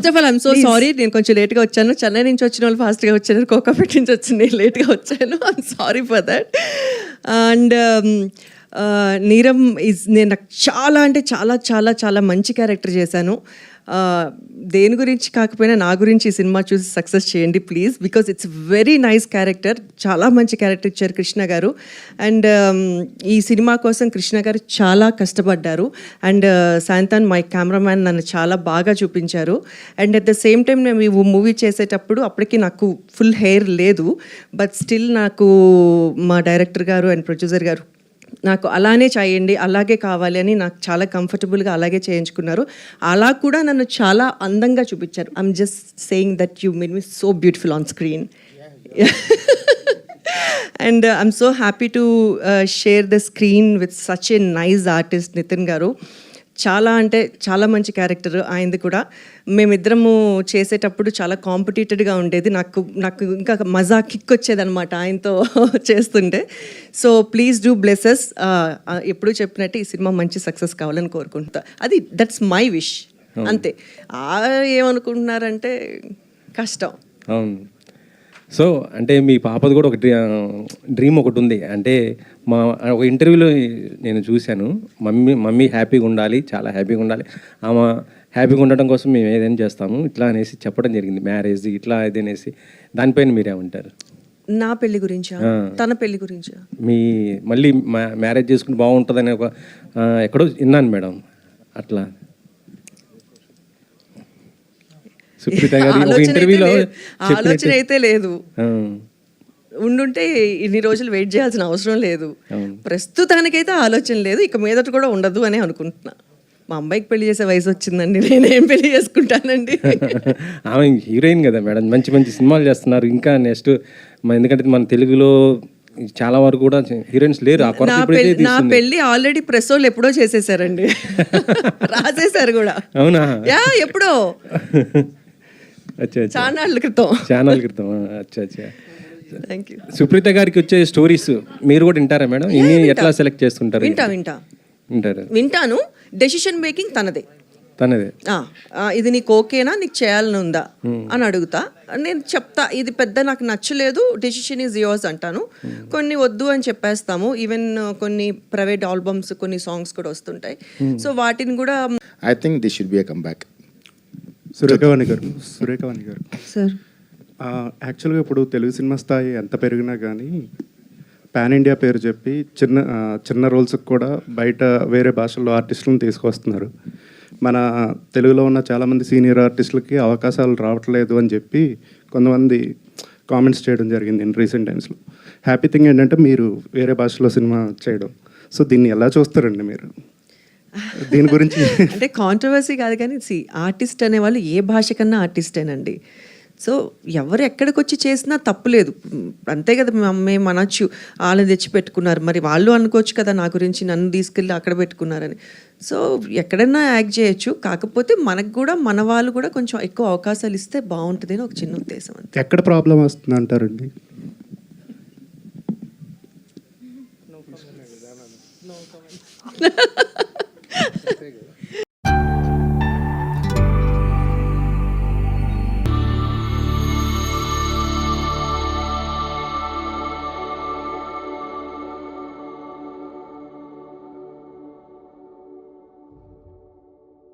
First of all I'm so sorry, నేను కొంచెం లేట్గా వచ్చాను. చెన్నై నుంచి వచ్చిన వాళ్ళు ఫాస్ట్గా వచ్చారు, కోకాపేట నుంచి వచ్చింది లేట్గా వచ్చాను. I'm sorry for that. And నీరమ్ నేను నాకు చాలా అంటే చాలా చాలా చాలా మంచి క్యారెక్టర్ చేశాను. దేని గురించి కాకపోయినా నా గురించి ఈ సినిమా చూసి సక్సెస్ చేయండి please, because it's very nice character. చాలా మంచి క్యారెక్టర్ ఇచ్చారు కృష్ణ గారు. అండ్ ఈ సినిమా కోసం కృష్ణ గారు చాలా కష్టపడ్డారు. అండ్ సాయంతాన్ మై కెమెరామ్యాన్ నన్ను చాలా బాగా చూపించారు. And at the same time నేను ఈ మూవీ చేసేటప్పుడు అప్పటికి నాకు ఫుల్ హెయిర్ లేదు, బట్ స్టిల్ నాకు మా డైరెక్టర్ గారు అండ్ ప్రొడ్యూసర్ గారు నాకు అలానే చేయండి, అలాగే కావాలి అని నాకు చాలా కంఫర్టబుల్గా అలాగే చేయించుకున్నారు. అలా కూడా నన్ను చాలా అందంగా చూపించారు. I'm just saying that you made me so beautiful on screen. And I'm so happy to share the screen with such a nice artist Nithin garu. చాలా అంటే చాలా మంచి క్యారెక్టర్ ఆయనది కూడా. మేమిద్దరము చేసేటప్పుడు చాలా కాంపిటేటెడ్గా ఉండేది. నాకు ఇంకా మజా కిక్ వచ్చేదనమాట ఆయనతో చేస్తుంటే. So please do blesses. ఎప్పుడు చెప్పినట్టు ఈ సినిమా మంచి సక్సెస్ కావాలని కోరుకుంటా. అది దట్స్ మై విష్ అంతే. ఏమనుకుంటున్నారంటే కష్టం. అవును. సో అంటే మీ పాపది కూడా ఒక డ్రీమ్ ఒకటి ఉంది. అంటే మా ఒక ఇంటర్వ్యూలో నేను చూశాను, మమ్మీ హ్యాపీగా ఉండాలి, చాలా హ్యాపీగా ఉండాలి, ఆమె హ్యాపీగా ఉండటం కోసం మేము ఏదైనా చేస్తాము ఇట్లా అనేసి చెప్పడం జరిగింది. మ్యారేజ్ ఇట్లా ఇది అనేసి, దానిపైన మీరేమంటారు? నా పెళ్లి గురించా, తన పెళ్లి గురించా? మీ మళ్ళీ మ్యారేజ్ చేసుకుంటే బాగుంటుందని ఒక ఎక్కడో విన్నాను మేడం. అట్లా సుప్రీత గారి ఒక ఇంటర్వ్యూలో ఆలోచన అయితే లేదు. ఉండుంటే ఇన్ని రోజులు వెయిట్ చేయాల్సిన అవసరం లేదు. ప్రస్తుతానికైతే ఆలోచన లేదు, ఇక మీదట కూడా ఉండదు అని అనుకుంటున్నా. మా అమ్మాయికి పెళ్లి చేసే వయసు వచ్చిందండి, నేనేం పెళ్లి చేసుకుంటానండి. ఆమె హీరోయిన్ కదా మేడం, మంచి మంచి సినిమాలు చేస్తున్నారు. ఇంకా నెక్స్ట్ ఎందుకంటే మన తెలుగులో చాలా వరకు కూడా హీరోయిన్స్ లేరు. నా పెళ్లి ఆల్రెడీ ప్రెస్ వాళ్ళు ఎప్పుడో చేసేసారండి, రాసేసారు కూడా. అవునా? ఎప్పుడో ఛానల్ క్రితం. అచ్చా. సుప్రీత గారికి వచ్చే స్టోరీస్ మీరు కూడా వింటారా మేడం? ఇన్ని ఎట్లా సెలెక్ట్ చేసుకుంటారు? వింటాను. డెసిషన్ మేకింగ్ తనదే. ఇది నీకు ఓకేనా, నీకు చేయాలని ఉందా అని అడుగుతా. నేను చెప్తా ఇది పెద్ద నాకు నచ్చలేదు, డెసిషన్ ఈజ్ యోర్స్ అంటాను. కొన్ని వద్దు అని చెప్పేస్తాము. ఈవెన్ కొన్ని ప్రైవేట్ ఆల్బమ్స్, కొన్ని సాంగ్స్ కూడా వస్తుంటాయి. సో వాటిని కూడా I think this should be a comeback. Surekhavani గారు సార్, యాక్చువల్గా ఇప్పుడు తెలుగు సినిమా స్థాయి ఎంత పెరిగినా కానీ పాన్ ఇండియా పేరు చెప్పి చిన్న రోల్స్కి కూడా బయట వేరే భాషల్లో ఆర్టిస్టులను తీసుకొస్తున్నారు. మన తెలుగులో ఉన్న చాలామంది సీనియర్ ఆర్టిస్టులకి అవకాశాలు రావట్లేదు అని చెప్పి కొంతమంది కామెంట్స్ చేయడం జరిగింది ఇన్ రీసెంట్ టైమ్స్లో. హ్యాపీ థింగ్ ఏంటంటే మీరు వేరే భాషలో సినిమా చేయడం. సో దీన్ని ఎలా చూస్తారండి మీరు? దీని గురించి అంటే కాంట్రవర్సీ కాదు కానీ ఆర్టిస్ట్ అనేవాళ్ళు ఏ భాష కన్నా ఆర్టిస్టేనండి. సో ఎవరు ఎక్కడికి వచ్చి చేసినా తప్పులేదు, అంతే కదా. మేము అనొచ్చు వాళ్ళని తెచ్చి పెట్టుకున్నారు, మరి వాళ్ళు అనుకోవచ్చు కదా నా గురించి నన్ను తీసుకెళ్ళి అక్కడ పెట్టుకున్నారని. సో ఎక్కడైనా యాక్ట్ చేయొచ్చు, కాకపోతే మనకు కూడా మన వాళ్ళు కూడా కొంచెం ఎక్కువ అవకాశాలు ఇస్తే బాగుంటుంది అని ఒక చిన్న ఉద్దేశం అంతే. ఎక్కడ ప్రాబ్లం వస్తుంది అంటారండి?